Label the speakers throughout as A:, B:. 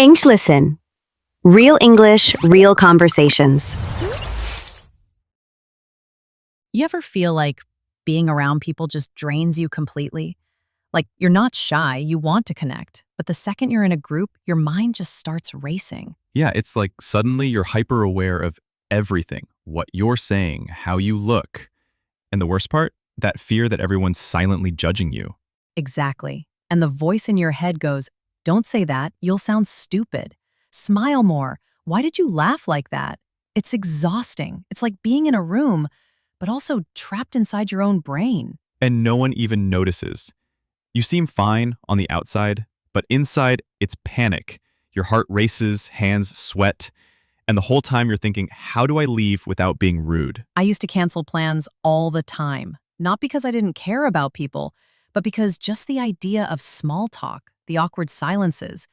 A: EngListen. Real English, real conversations.
B: You ever feel like being around people just drains you completely? Like you're not shy, you want to connect, but the second you're in a group, your mind just starts racing.
C: Yeah, it's like suddenly you're hyper aware of everything, what you're saying, how you look. And the worst part, that fear that everyone's silently judging you.
B: Exactly. And the voice in your head goes, "Don't say that, you'll sound stupid. Smile more. Why did you laugh like that?" It's exhausting. It's like being in a room, but also trapped inside your own brain.
C: And no one even notices. You seem fine on the outside, but inside, it's panic. Your heart races, hands sweat, and the whole time you're thinking, how do I leave without being rude?
B: I used to cancel plans all the time, not because I didn't care about people, but because just the idea of small talk, the awkward silences,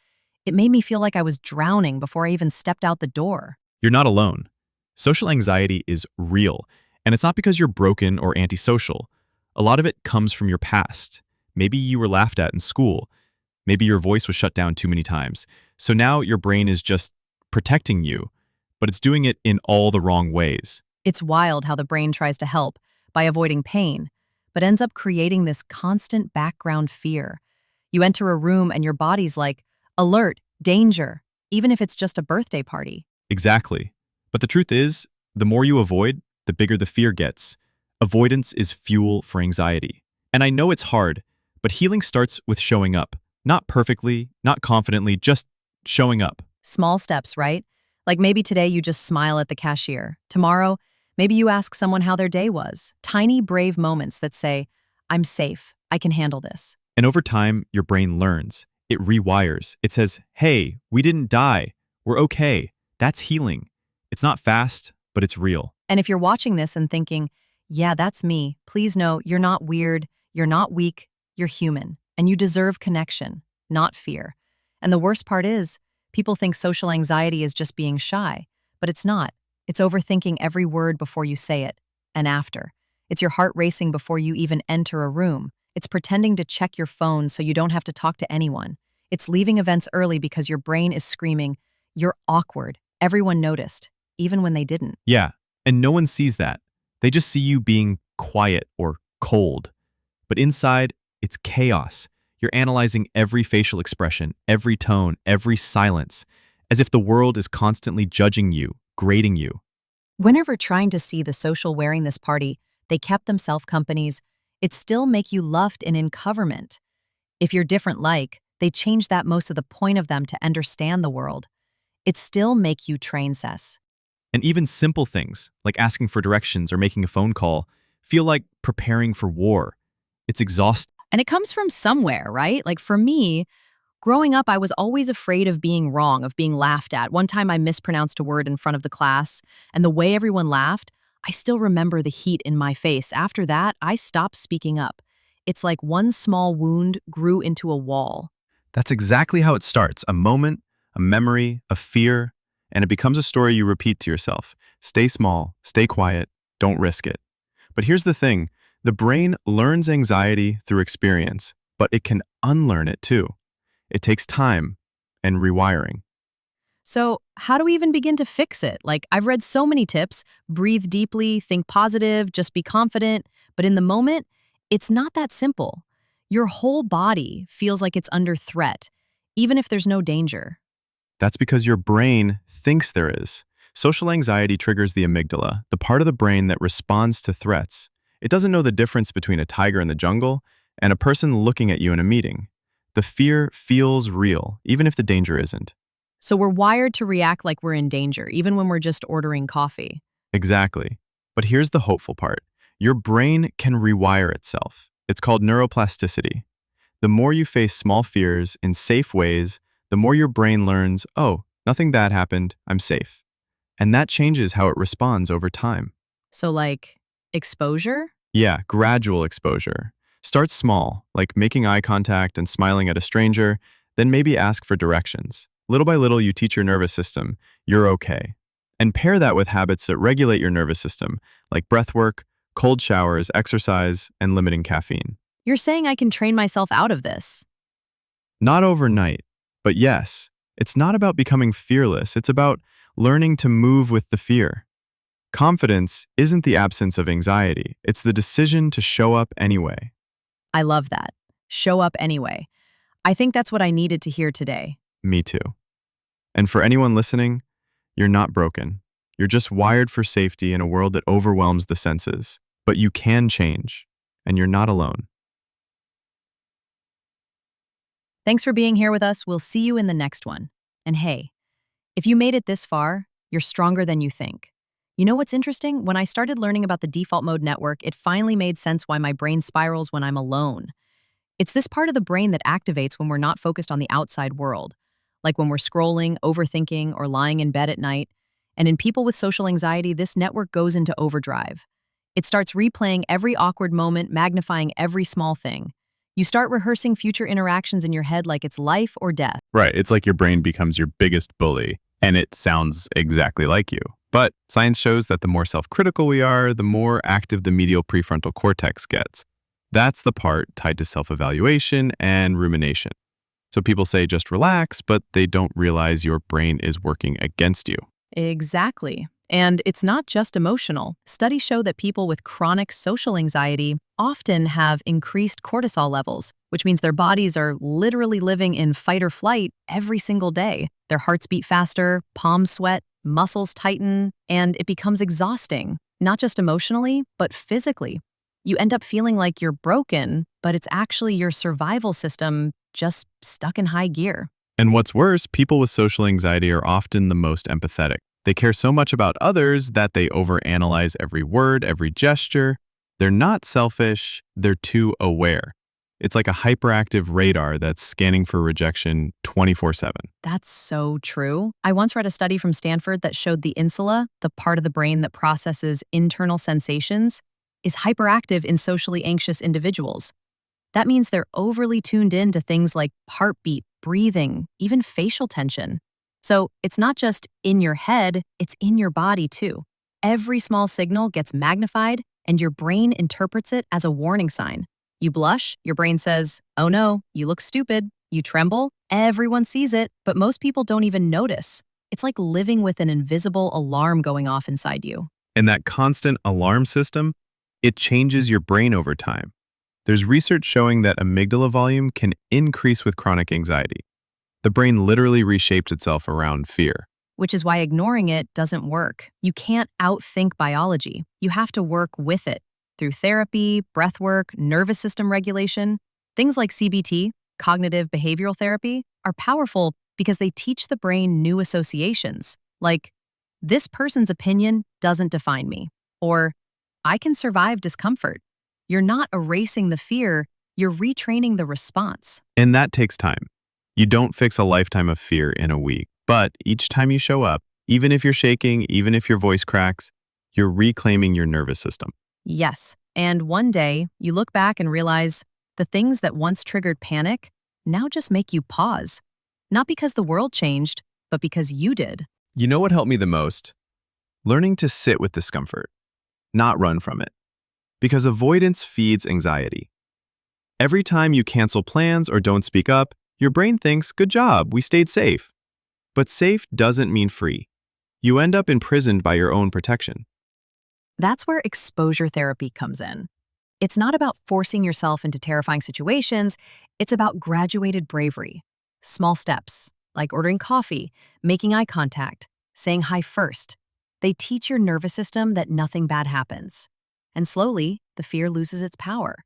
B: it made me feel like I was drowning before I even stepped out the door.
C: You're not alone. Social anxiety is real, and it's not because you're broken or antisocial. A lot of it comes from your past. Maybe you were laughed at in school. Maybe your voice was shut down too many times. So now your brain is just protecting you, but it's doing it in all the wrong ways.
B: It's wild how the brain tries to help by avoiding pain, but ends up creating this constant background fear. You enter a room and your body's like, alert, danger, even if it's just a birthday party.
C: Exactly. But the truth is, the more you avoid, the bigger the fear gets. Avoidance is fuel for anxiety. And I know it's hard, but healing starts with showing up. Not perfectly, not confidently, just showing up.
B: Small steps, right? Like maybe today you just smile at the cashier. Tomorrow, maybe you ask someone how their day was. Tiny, brave moments that say, I'm safe, I can handle this.
C: And over time, your brain learns. It rewires. It says, hey, we didn't die. We're okay. That's healing. It's not fast, but it's real.
B: And if you're watching this and thinking, yeah, that's me, please know you're not weird, you're not weak, you're human, and you deserve connection, not fear. And the worst part is, people think social anxiety is just being shy, but it's not. It's overthinking every word before you say it, and after. It's your heart racing before you even enter a room. It's pretending to check your phone so you don't have to talk to anyone. It's leaving events early because your brain is screaming, you're awkward. Everyone noticed, even when they didn't.
C: Yeah, and no one sees that. They just see you being quiet or cold. But inside, it's chaos. You're analyzing every facial expression, every tone, every silence, as if the world is constantly judging you, grading you.
B: Whenever trying to see the social wearing this party, they kept themselves companies, it still make you loved and in coverment. If you're different like, they change that most of the point of them to understand the world. It still make you train cess.
C: And even simple things, like asking for directions or making a phone call, feel like preparing for war. It's exhausting.
B: And it comes from somewhere, right? Like for me, growing up, I was always afraid of being wrong, of being laughed at. One time I mispronounced a word in front of the class, and the way everyone laughed, I still remember the heat in my face. After that, I stopped speaking up. It's like one small wound grew into a wall.
C: That's exactly how it starts. A moment, a memory, a fear, and it becomes a story you repeat to yourself. Stay small, stay quiet, don't risk it. But here's the thing. The brain learns anxiety through experience, but it can unlearn it too. It takes time and rewiring.
B: So how do we even begin to fix it? Like, I've read so many tips: breathe deeply, think positive, just be confident. But in the moment, it's not that simple. Your whole body feels like it's under threat, even if there's no danger.
C: That's because your brain thinks there is. Social anxiety triggers the amygdala, the part of the brain that responds to threats. It doesn't know the difference between a tiger in the jungle and a person looking at you in a meeting. The fear feels real, even if the danger isn't.
B: So we're wired to react like we're in danger, even when we're just ordering coffee.
C: Exactly. But here's the hopeful part. Your brain can rewire itself. It's called neuroplasticity. The more you face small fears in safe ways, the more your brain learns, oh, nothing bad happened, I'm safe. And that changes how it responds over time.
B: So like, exposure?
C: Yeah, gradual exposure. Start small, like making eye contact and smiling at a stranger, then maybe ask for directions. Little by little, you teach your nervous system, you're okay. And pair that with habits that regulate your nervous system, like breath work, cold showers, exercise, and limiting caffeine.
B: You're saying I can train myself out of this?
C: Not overnight, but yes, It's not about becoming fearless, it's about learning to move with the fear. Confidence isn't the absence of anxiety, it's the decision to show up anyway.
B: I love that. Show up anyway. I think that's what I needed to hear today.
C: Me too. And for anyone listening, you're not broken. You're just wired for safety in a world that overwhelms the senses. But you can change, and you're not alone.
B: Thanks for being here with us. We'll see you in the next one. And hey, if you made it this far, you're stronger than you think. You know what's interesting? When I started learning about the default mode network, it finally made sense why my brain spirals when I'm alone. It's this part of the brain that activates when we're not focused on the outside world, like when we're scrolling, overthinking, or lying in bed at night. And in people with social anxiety, this network goes into overdrive. It starts replaying every awkward moment, magnifying every small thing. You start rehearsing future interactions in your head like it's life or death.
C: Right, it's like your brain becomes your biggest bully, and it sounds exactly like you. But science shows that the more self-critical we are, the more active the medial prefrontal cortex gets. That's the part tied to self-evaluation and rumination. So people say just relax, but they don't realize your brain is working against you.
B: Exactly. And it's not just emotional. Studies show that people with chronic social anxiety often have increased cortisol levels, which means their bodies are literally living in fight or flight every single day. Their hearts beat faster, palms sweat, muscles tighten, and it becomes exhausting, not just emotionally, but physically. You end up feeling like you're broken, but it's actually your survival system just stuck in high gear.
C: And what's worse, people with social anxiety are often the most empathetic. They care so much about others that they overanalyze every word, every gesture. They're not selfish, they're too aware. It's like a hyperactive radar that's scanning for rejection 24/7.
B: That's so true. I once read a study from Stanford that showed the insula, the part of the brain that processes internal sensations, is hyperactive in socially anxious individuals. That means they're overly tuned in to things like heartbeat, breathing, even facial tension. So it's not just in your head, it's in your body too. Every small signal gets magnified, and your brain interprets it as a warning sign. You blush, your brain says, "Oh no, you look stupid." You tremble, everyone sees it, but most people don't even notice. It's like living with an invisible alarm going off inside you.
C: And that constant alarm system, it changes your brain over time. There's research showing that amygdala volume can increase with chronic anxiety. The brain literally reshapes itself around fear.
B: Which is why ignoring it doesn't work. You can't outthink biology. You have to work with it through therapy, breath work, nervous system regulation. Things like CBT, cognitive behavioral therapy, are powerful because they teach the brain new associations, like, this person's opinion doesn't define me, or I can survive discomfort. You're not erasing the fear, you're retraining the response.
C: And that takes time. You don't fix a lifetime of fear in a week, but each time you show up, even if you're shaking, even if your voice cracks, you're reclaiming your nervous system.
B: Yes, and one day you look back and realize the things that once triggered panic now just make you pause. Not because the world changed, but because you did.
C: You know what helped me the most? Learning to sit with discomfort, not run from it. Because avoidance feeds anxiety. Every time you cancel plans or don't speak up, your brain thinks, good job, we stayed safe. But safe doesn't mean free. You end up imprisoned by your own protection.
B: That's where exposure therapy comes in. It's not about forcing yourself into terrifying situations, it's about graduated bravery. Small steps, like ordering coffee, making eye contact, saying hi first. They teach your nervous system that nothing bad happens. And slowly, the fear loses its power.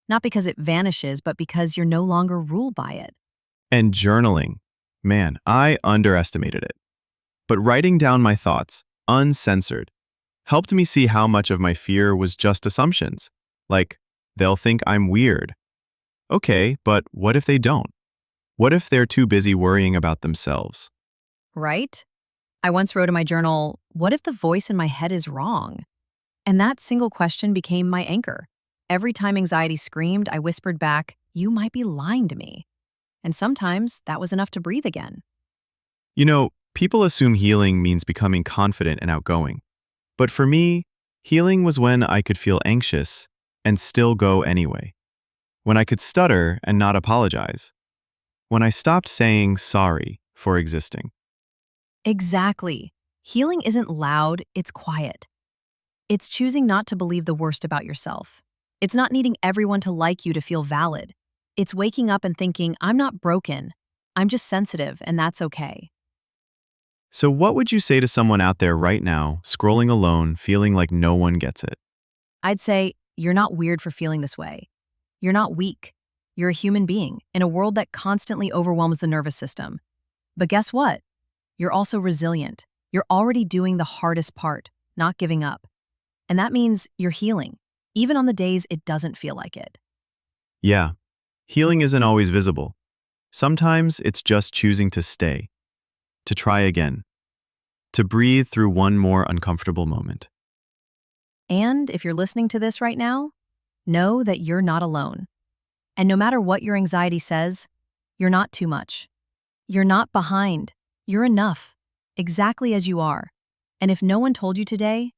B: Not because it vanishes, but because you're no longer ruled by it.
C: And journaling. Man, I underestimated it. But writing down my thoughts, uncensored, helped me see how much of my fear was just assumptions. Like, they'll think I'm weird. Okay, but what if they don't? What if they're too busy worrying about themselves?
B: Right? I once wrote in my journal, what if the voice in my head is wrong? And that single question became my anchor. Every time anxiety screamed, I whispered back, you might be lying to me. And sometimes that was enough to breathe again.
C: You know, people assume healing means becoming confident and outgoing. But for me, healing was when I could feel anxious and still go anyway. When I could stutter and not apologize. When I stopped saying sorry for existing.
B: Exactly. Healing isn't loud, it's quiet. It's choosing not to believe the worst about yourself. It's not needing everyone to like you to feel valid. It's waking up and thinking, I'm not broken. I'm just sensitive, and that's okay.
C: So, what would you say to someone out there right now, scrolling alone, feeling like no one gets it?
B: I'd say, you're not weird for feeling this way. You're not weak. You're a human being in a world that constantly overwhelms the nervous system. But guess what? You're also resilient. You're already doing the hardest part, not giving up. And that means you're healing, even on the days it doesn't feel like it.
C: Yeah, healing isn't always visible. Sometimes it's just choosing to stay, to try again, to breathe through one more uncomfortable moment.
B: And if you're listening to this right now, know that you're not alone. And no matter what your anxiety says, you're not too much. You're not behind. You're enough, exactly as you are. And if no one told you today,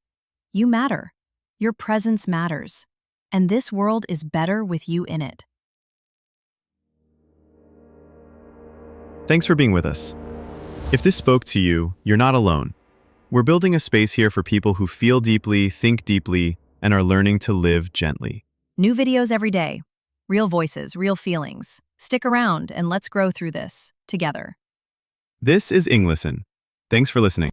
B: you matter. Your presence matters. And this world is better with you in it.
C: Thanks for being with us. If this spoke to you, you're not alone. We're building a space here for people who feel deeply, think deeply, and are learning to live gently.
B: New videos every day. Real voices, real feelings. Stick around and let's grow through this together.
C: This is EngListen. Thanks for listening.